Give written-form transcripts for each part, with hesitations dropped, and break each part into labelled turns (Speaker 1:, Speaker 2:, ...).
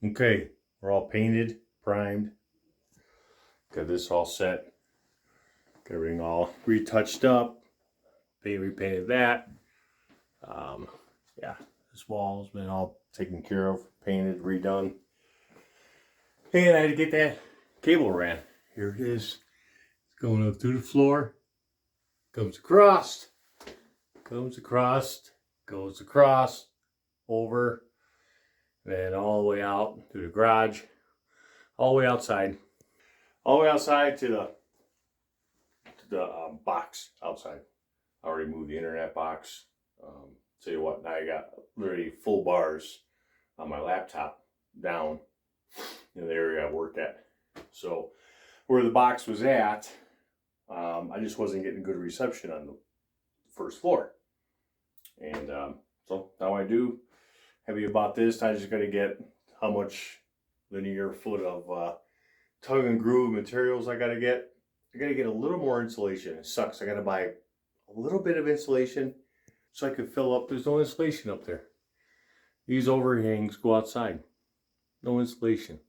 Speaker 1: Okay, we're all painted, primed. Got this all set. Got everything all retouched up. Repainted that. Yeah, this wall's been all taken care of, painted, redone. And I had to get that cable ran. Here it is. It's going up through the floor. Comes across. Goes across, over, then all the way out through the garage, all the way outside, to the box outside. I already moved the internet box. Tell you what, now I got literally full bars on my laptop down in the area I work at. So where the box was at, I just wasn't getting good reception on the first floor. And so now I do. Heavy about this, I just got to get how much linear foot of tongue and groove materials I got to get. I got to get a little more insulation. It sucks. I got to buy a little bit of insulation so I can fill up. There's no insulation up there. These overhangs go outside. No insulation.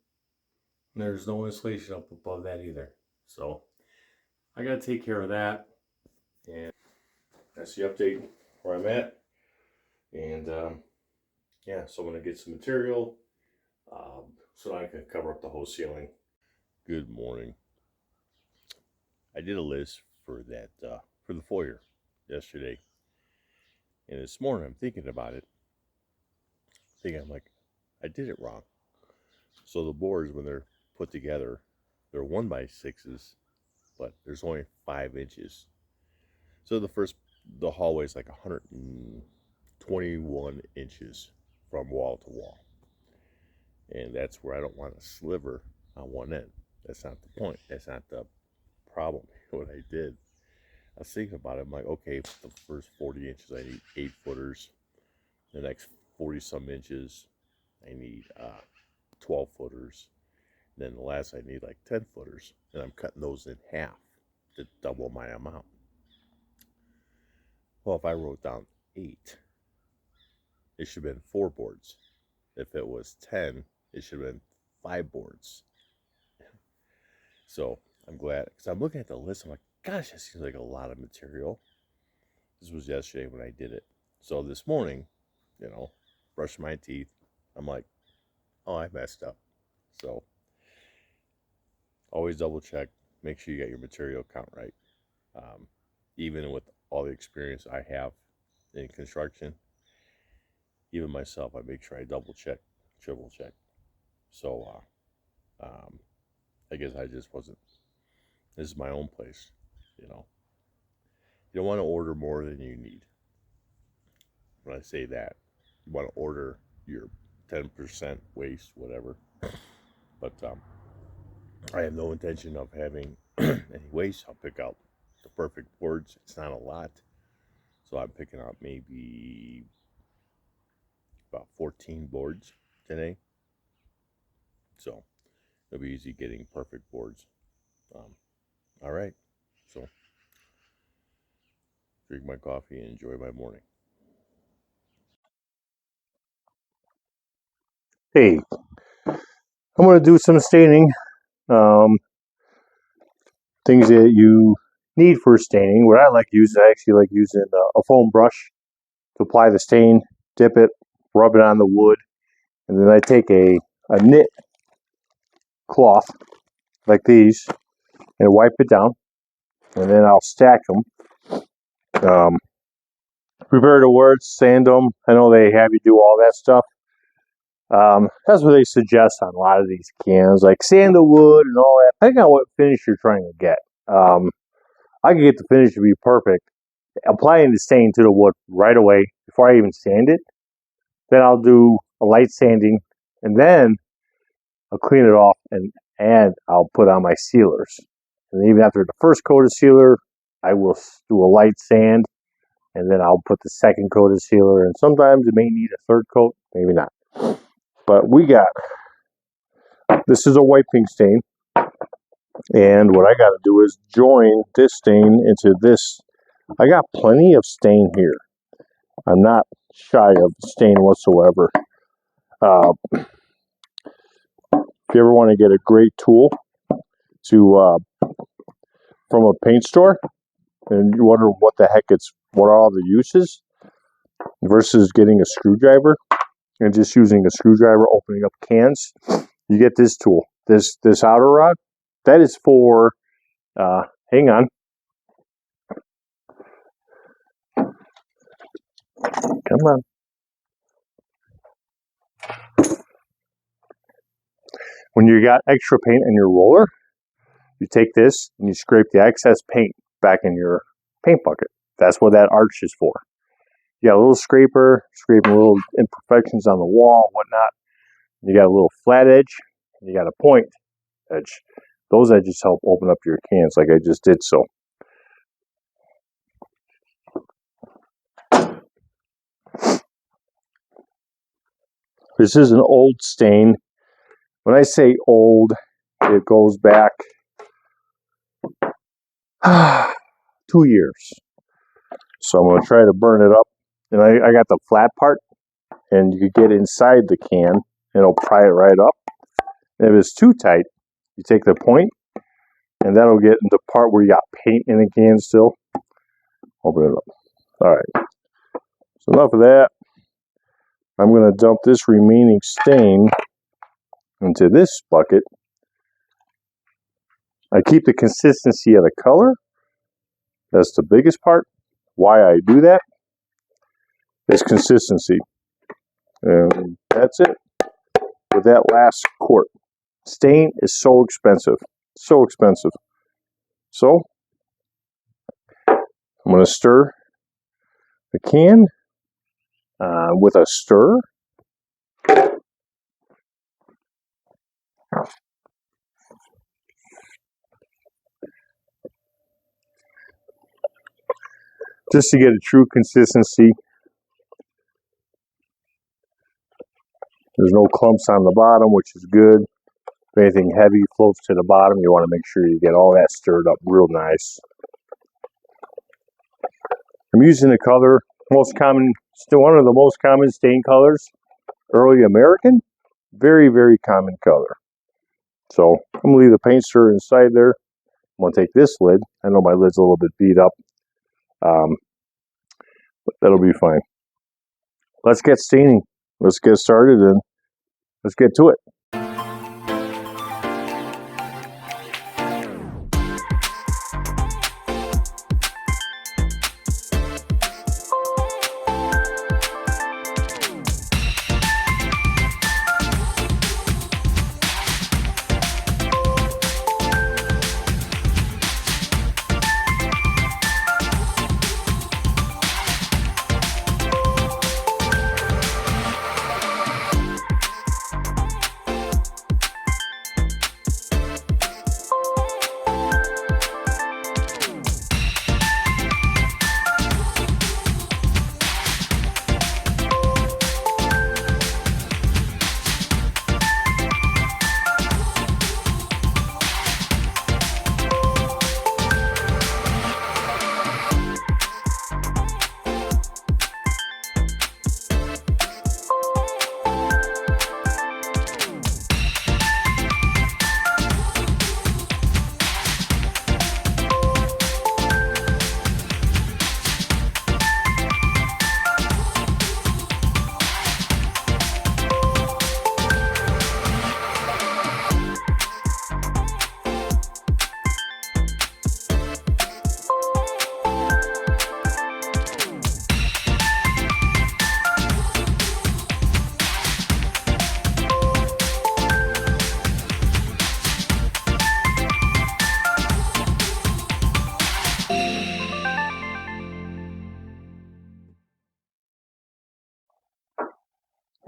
Speaker 1: And there's no insulation up above that either. So I got to take care of that. And that's the update where I'm at. And yeah, so I'm going to get some material so I can cover up the whole ceiling. Good morning. I did a list for that for the foyer yesterday, and this morning I'm thinking about it. I'm like, I did it wrong. So the boards, when they're put together, they're 1x6s, but there's only 5 inches. So the hallway is like 121 inches from wall to wall, and that's where I don't want a sliver on one end. That's not the point. That's not the problem. What I did, I was thinking about it. I'm like, okay, the first 40 inches, I need 8-footers. The next 40 some inches, I need 12-footers. Then the last, I need like 10-footers. And I'm cutting those in half to double my amount. Well, if I wrote down 8, it should have been 4 boards. If it was 10, it should have been 5 boards. So I'm glad, because I'm looking at the list. I'm like, gosh, that seems like a lot of material. This was yesterday when I did it. So this morning, brushing my teeth, I'm like, oh, I messed up. So always double check, make sure you get your material count right. Even with all the experience I have in construction, even myself, I make sure I double check, triple check. So I guess I just wasn't. This is my own place, You don't want to order more than you need. When I say that, you want to order your 10% waste, whatever. But I have no intention of having any waste. I'll pick out the perfect boards. It's not a lot. So I'm picking out maybe about 14 boards today. So it'll be easy getting perfect boards. All right. So drink my coffee and enjoy my morning. Hey, I'm going to do some staining. Things that you need for staining. What I actually like using a foam brush to apply the stain, dip it, rub it on the wood, and then I take a knit cloth like these and wipe it down, and then I'll stack them. Prepare the words, sand them. I know they have you do all that stuff. That's what they suggest on a lot of these cans, like sandalwood and all that. Depending on what finish you're trying to get. I can get the finish to be perfect. Applying the stain to the wood right away before I even sand it. Then I'll do a light sanding, and then I'll clean it off, and I'll put on my sealers. And even after the first coat of sealer, I will do a light sand, and then I'll put the second coat of sealer. And sometimes it may need a third coat, maybe not. But this is a white pink stain, and what I got to do is join this stain into this. I got plenty of stain here. I'm not shy of stain whatsoever. If you ever want to get a great tool to from a paint store, and you wonder what are all the uses, versus getting a screwdriver and just using a screwdriver opening up cans, you get this tool. This outer rod, that is for. Hang on. Come on. When you got extra paint in your roller, you take this and you scrape the excess paint back in your paint bucket. That's what that arch is for. You got a little scraper, scraping little imperfections on the wall, whatnot. You got a little flat edge, you got a point edge. Those edges help open up your cans like I just did so. This is an old stain. When I say old, it goes back 2 years. So I'm going to try to burn it up. And I got the flat part, and you could get inside the can, and it'll pry it right up. And if it's too tight, you take the point, and that'll get in the part where you got paint in the can still. Open it up. All right. So enough of that. I'm going to dump this remaining stain into this bucket. I keep the consistency of the color. That's the biggest part. Why I do that is consistency. And that's it with that last quart. Stain is so expensive. So expensive. So I'm going to stir the can with a stir. Just to get a true consistency. There's no clumps on the bottom, which is good. If anything heavy floats to the bottom, you want to make sure you get all that stirred up real nice. I'm using the color, still one of the most common stain colors, Early American. Very, very common color. So I'm going to leave the paint stirrer inside there. I'm going to take this lid. I know my lid's a little bit beat up. But that'll be fine. Let's get staining. Let's get started and let's get to it.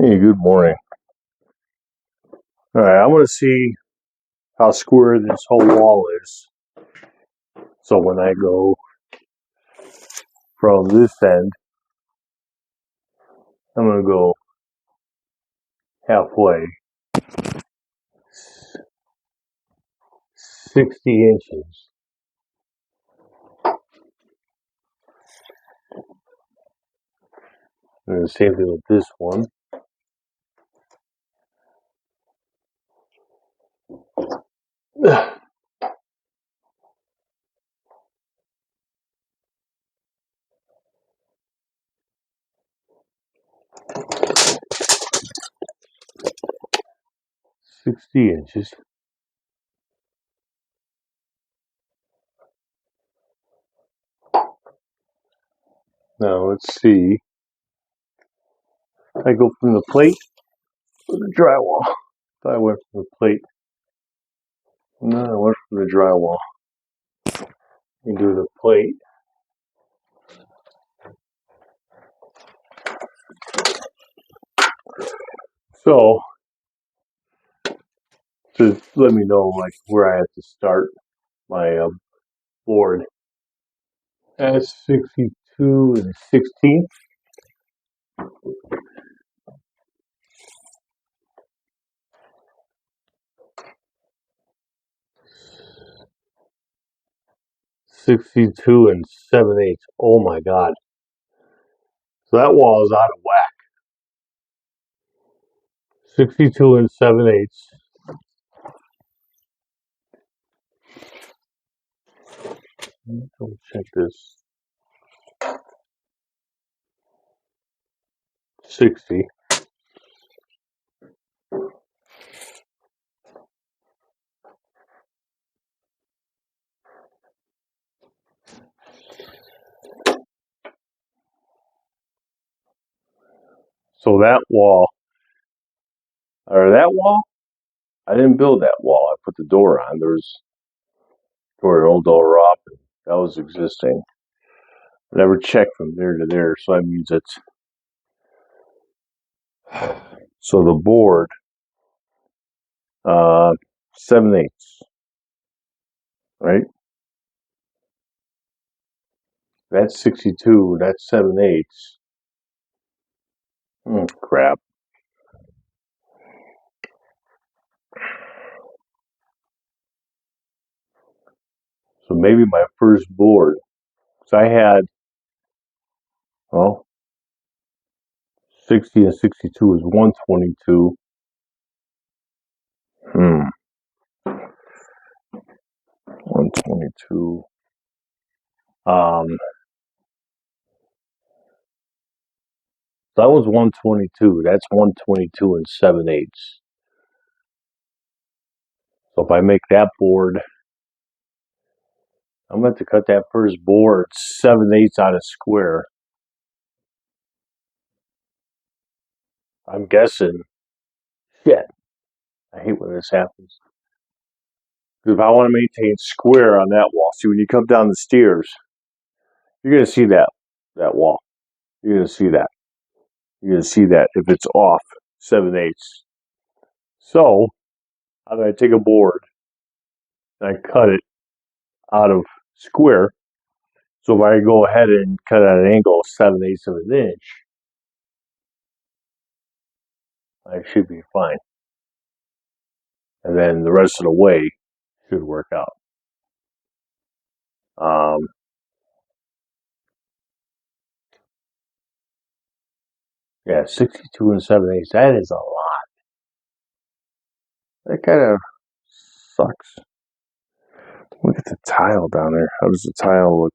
Speaker 1: Hey, good morning. All right, I'm going to see how square this whole wall is. So when I go from this end, I'm going to go halfway, 60 inches. And the same thing with this one. 60 inches. Now let's see. I go from the plate to the drywall. I went from the plate. No, I went from the drywall. You do the plate. So to let me know like where I have to start my board. That's 62 and 16. 62 and 7/8. Oh my God. So that wall is out of whack. 62 and 7/8. Let's check this. 60. So that wall, I didn't build that wall. I put the door on. There's an old door up, and that was existing. I never checked from there to there, so that means it's so the board, 7/8, right? That's 62. That's 7/8. Crap. So maybe my first board, because I had, well, 60 and 62 is 122. 122. That was 122. That's 122 and 7/8. So if I make that board, I'm going to have to cut that first board 7/8 out of square. I'm guessing. Shit. I hate when this happens. Because if I want to maintain square on that wall, see when you come down the stairs, you're going to see that wall. You're going to see that. You're going to see that if it's off 7/8. So I'm going to take a board and I cut it out of square. So if I go ahead and cut at an angle of 7/8 of an inch, I should be fine. And then the rest of the way should work out. Yeah, 62 and 7/8. That is a lot. That kind of sucks. Look at the tile down there. How does the tile look?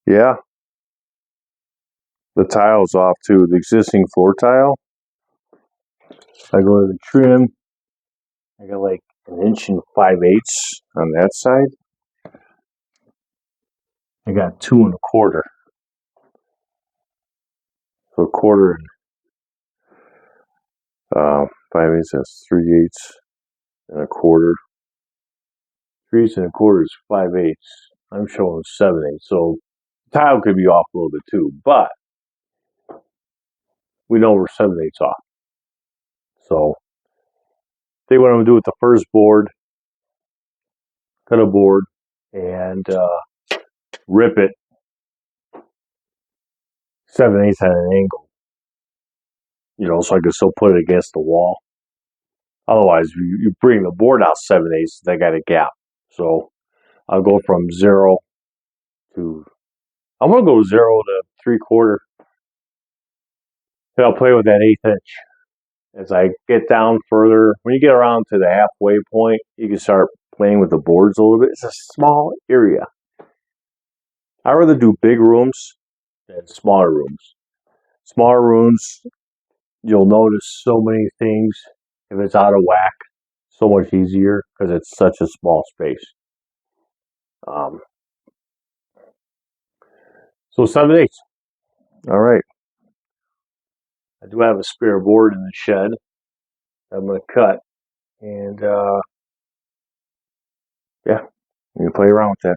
Speaker 1: Yeah, the tile's off too. The existing floor tile. I go to the trim. I got like 1 and 5/8 on that side. I got 2 1/4. So 1/4 and 5/8. That's 3/8 and 1/4. 3/8 and 1/4 is 5/8. I'm showing 7/8. So the tile could be off a little bit too, but we know we're 7/8 off. So I think what I'm gonna do with the first board, cut a board and rip it 7/8 at an angle. So I can still put it against the wall. Otherwise, you bring the board out 7/8, they got a gap. So I'll go from 0 to, I'm gonna go 0 to 3/4. And I'll play with that 1/8 inch. As I get down further, when you get around to the halfway point, you can start playing with the boards a little bit. It's a small area. I rather do big rooms than smaller rooms. Smaller rooms, you'll notice so many things. If it's out of whack, so much easier because it's such a small space. Um, so 7/8. All right. I do have a spare board in the shed. I'm going to cut. And yeah, you can play around with that.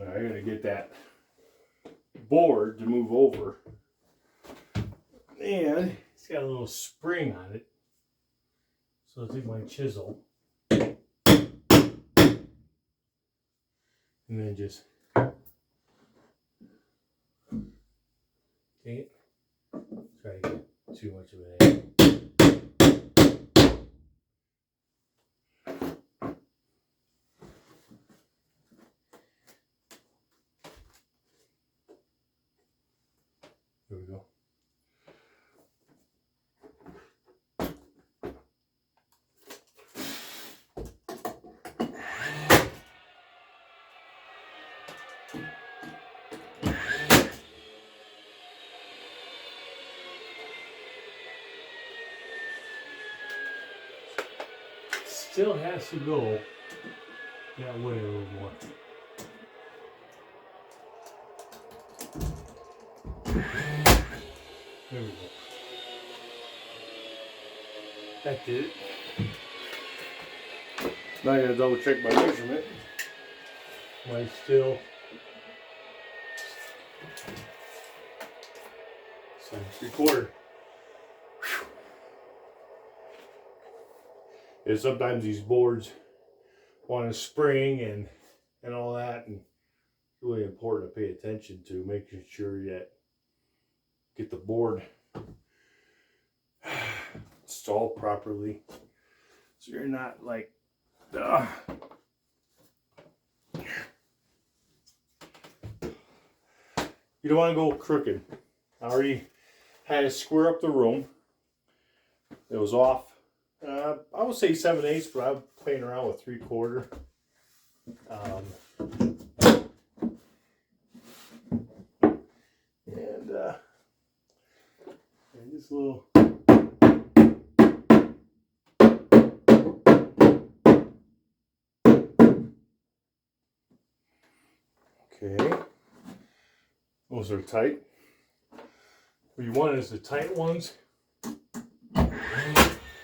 Speaker 1: I gotta get that board to move over, and it's got a little spring on it, so I'll take my chisel and then just take it. Try to get too much of it in. There we go. Still has to go that way a little more. There we go. That did it. Now I gotta double check my measurement. Am I still 7¾ And sometimes these boards want to spring and all that, and it's really important to pay attention to making sure that get the board installed properly, so you're not like you don't want to go crooked. I already had to square up the room. It was off. I would say 7/8, but I'm playing around with 3/4. And this little. Okay. Those are tight. What you want is the tight ones.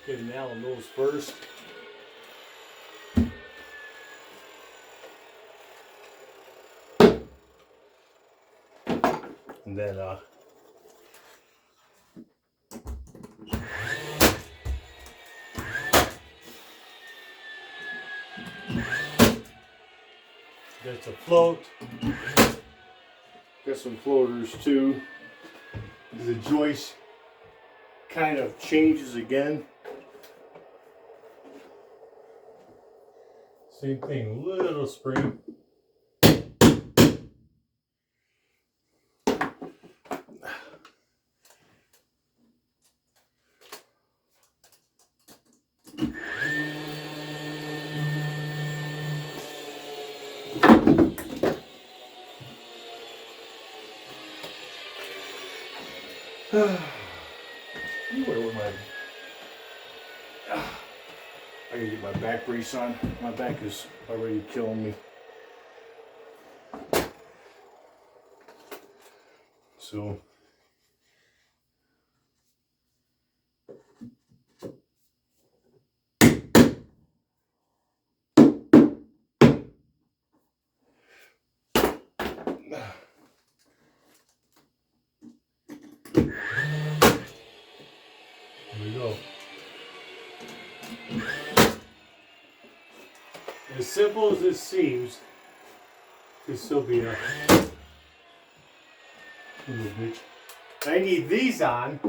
Speaker 1: Get a nail on those first. And then That's a float. Got some floaters too. The joist kind of changes again. Same thing, little spring. I gotta get my back brace on. My back is already killing me. So here we go. As simple as it seems, could still be a little bitch. I need these on,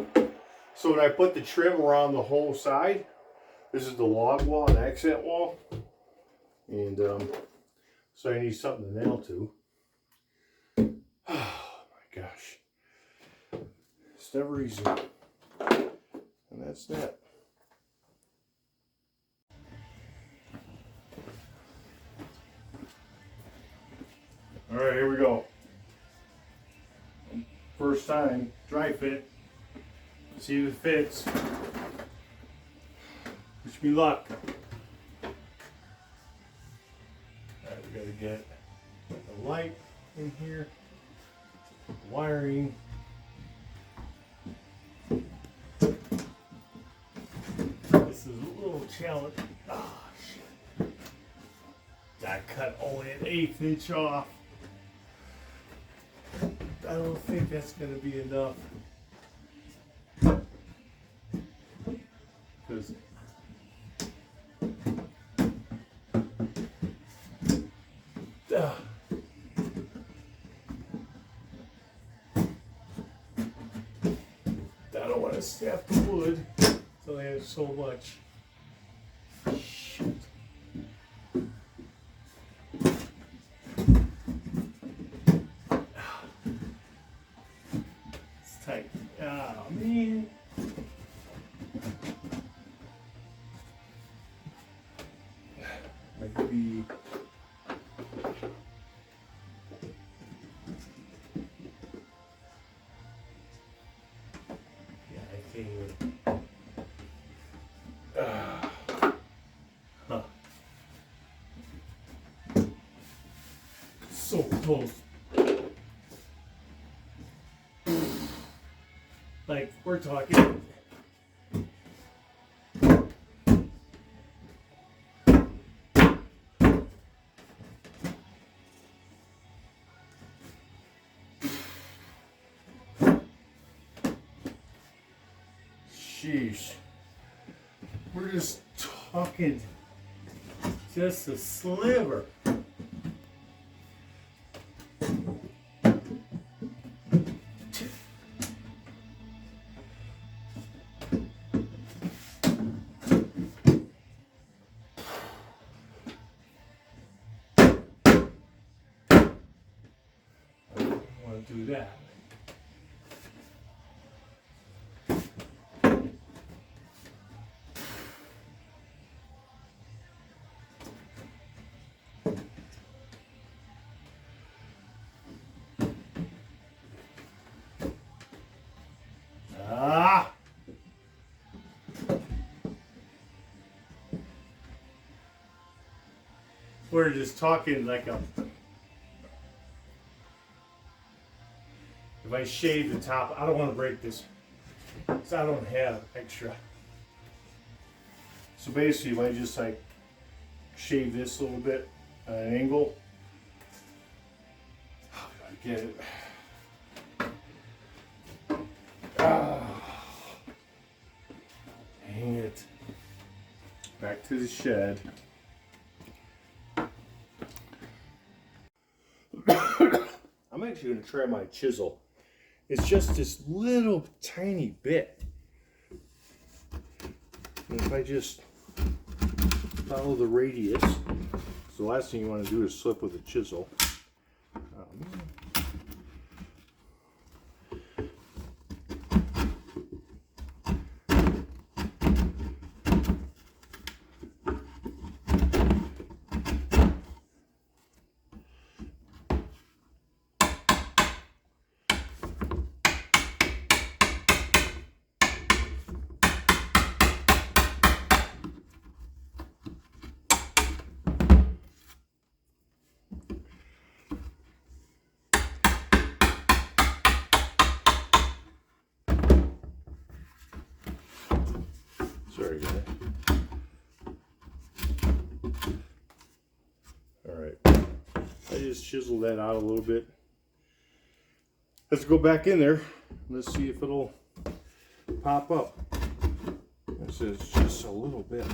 Speaker 1: so when I put the trim around the whole side, this is the log wall, an accent wall, and so I need something to nail to. Oh my gosh, it's never easy, and that's that. All right, here we go. First time, dry fit. See if it fits. Wish me luck. Alright, we gotta get the light in here, wiring. This is a little challenge. Oh shit. I cut only an 1/8 inch off. I don't think that's going to be enough. Because I don't want to snap the wood. It's only have so much. Shoot. Tight. Oh man. Might be. Yeah, I can't even. Huh. So close. Like, we're talking. Sheesh. We're just talking just a sliver. Do that. Ah! We're just talking like a. If I shave the top, I don't want to break this, because I don't have extra. So basically, if I just like shave this a little bit at an angle, how do I get it? Ah, dang it. Back to the shed. actually going to try my chisel. It's just this little tiny bit. And if I just follow the radius, so the last thing you want to do is slip with a chisel. Sorry, guys. Alright. I just chiseled that out a little bit. Let's go back in there. Let's see if it'll pop up. This is just a little bit.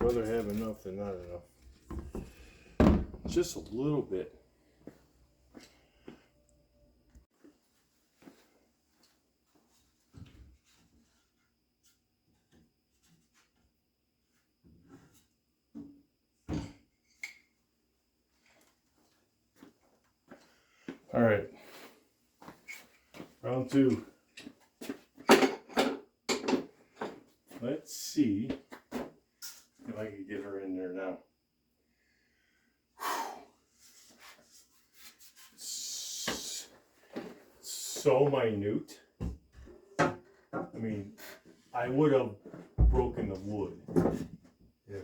Speaker 1: Rather have enough than not enough. Just a little bit. All right, round two. Let's see if I can get her in there now. So minute. I mean, I would have broken the wood. Yeah.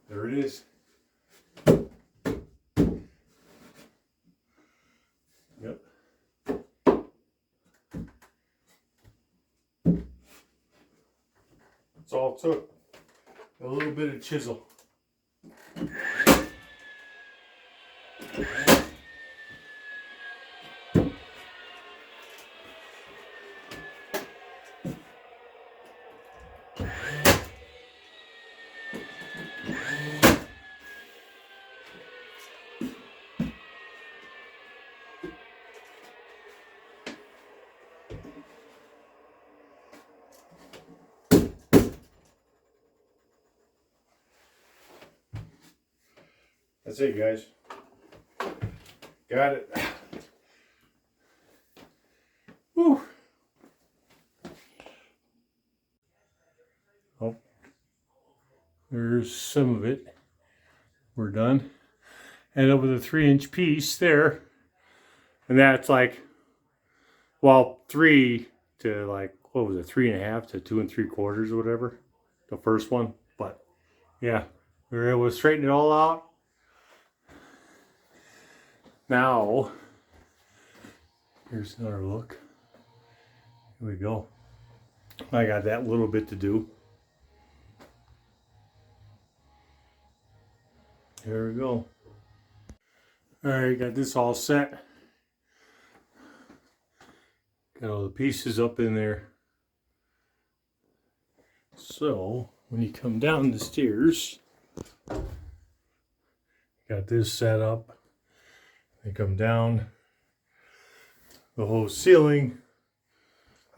Speaker 1: There it is. Yep. That's all it took. A little bit of chisel. That's it, guys. Got it. Whew. Oh, there's some of it. We're done. And over the 3-inch piece there. And that's like, well, 3 to like, what was it, 3.5 to 2 3/4 or whatever. The first one. But yeah, we were able to straighten it all out. Now, here's another look. Here we go. I got that little bit to do. Here we go. Alright, got this all set. Got all the pieces up in there. So, when you come down the stairs, got this set up. They come down the whole ceiling.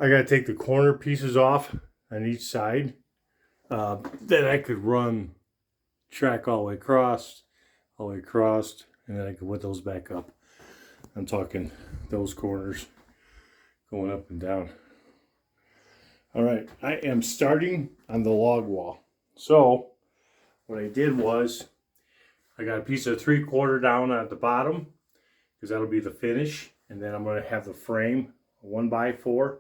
Speaker 1: I gotta take the corner pieces off on each side. Then I could run track all the way across, and then I could put those back up. I'm talking those corners going up and down. All right, I am starting on the log wall. So what I did was I got a piece of 3/4 down at the bottom, because that'll be the finish. And then I'm going to have the frame, 1x4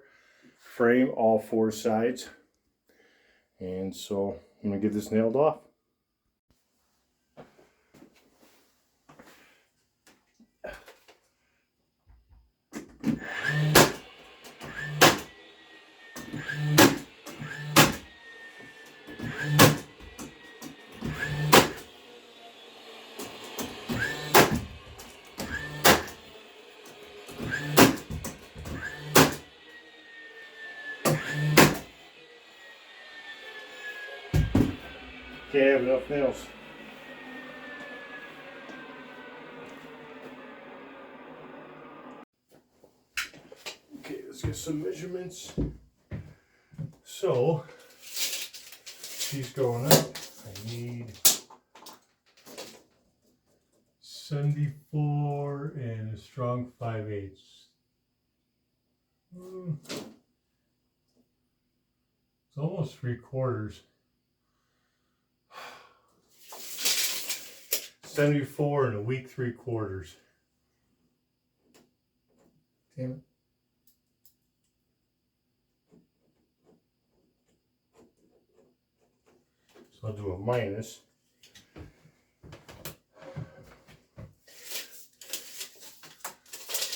Speaker 1: frame, all 4 sides. And so I'm going to get this nailed off. Can't have enough nails. Okay, let's get some measurements. So, she's going up. I need 74 and a strong 5/8. It's almost 3/4. 74 and a weak 3/4. Damn it. So I'll do a minus.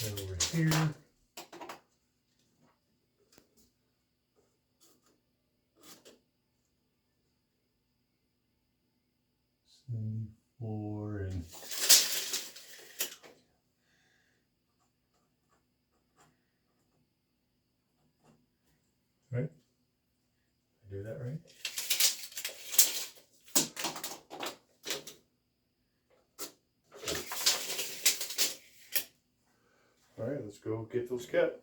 Speaker 1: And over here. Four and right. I do that right. All right, let's go get those cut.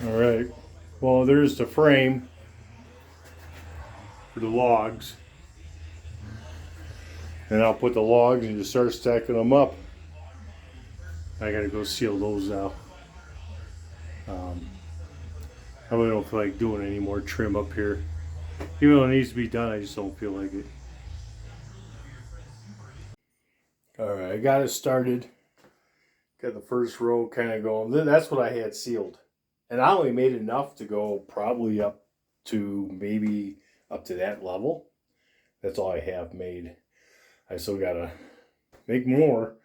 Speaker 1: All right. Well, there's the frame for the logs. And I'll put the logs and just start stacking them up. I gotta go seal those now. I really don't feel like doing any more trim up here. Even though it needs to be done, I just don't feel like it. Alright, I got it started. Got the first row kind of going. That's what I had sealed. And I only made enough to go probably up to maybe up to that level. That's all I have made. I still gotta make more.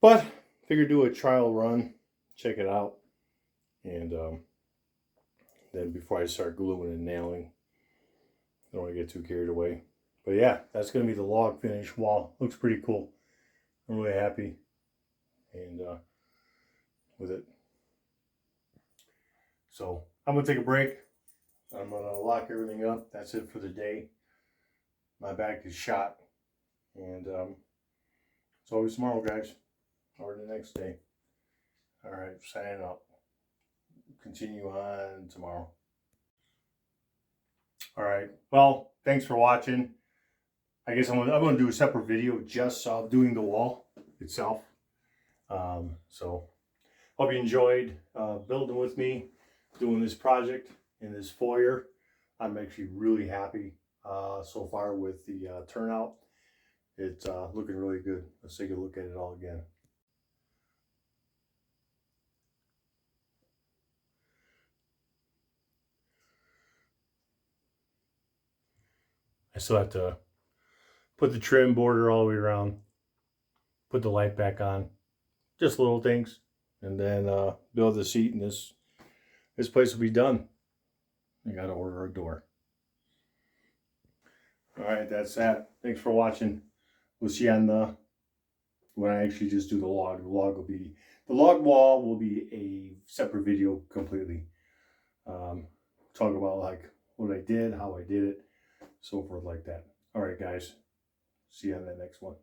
Speaker 1: But figured do a trial run, check it out. And then before I start gluing and nailing, I don't want to get too carried away. But yeah, that's going to be the log finish wall. Looks pretty cool. I'm really happy and with it. So I'm going to take a break. I'm going to lock everything up. That's it for the day. My back is shot. And it's always tomorrow, guys. Or the next day. All right, signing out. Continue on tomorrow. All right. Well, thanks for watching. I guess I'm going to do a separate video just of doing the wall itself. So hope you enjoyed building with me, doing this project in this foyer. I'm actually really happy so far with the turnout. It's looking really good. Let's take a look at it all again. I still have to put the trim border all the way around, put the light back on, just little things, and then build the seat, and this place will be done. I gotta order a door. All right, that's that. Thanks for watching. We'll see you on when I actually just do the log. The log wall will be a separate video completely. Talk about like what I did, how I did it, so forth like that. All right, guys. See you on the next one.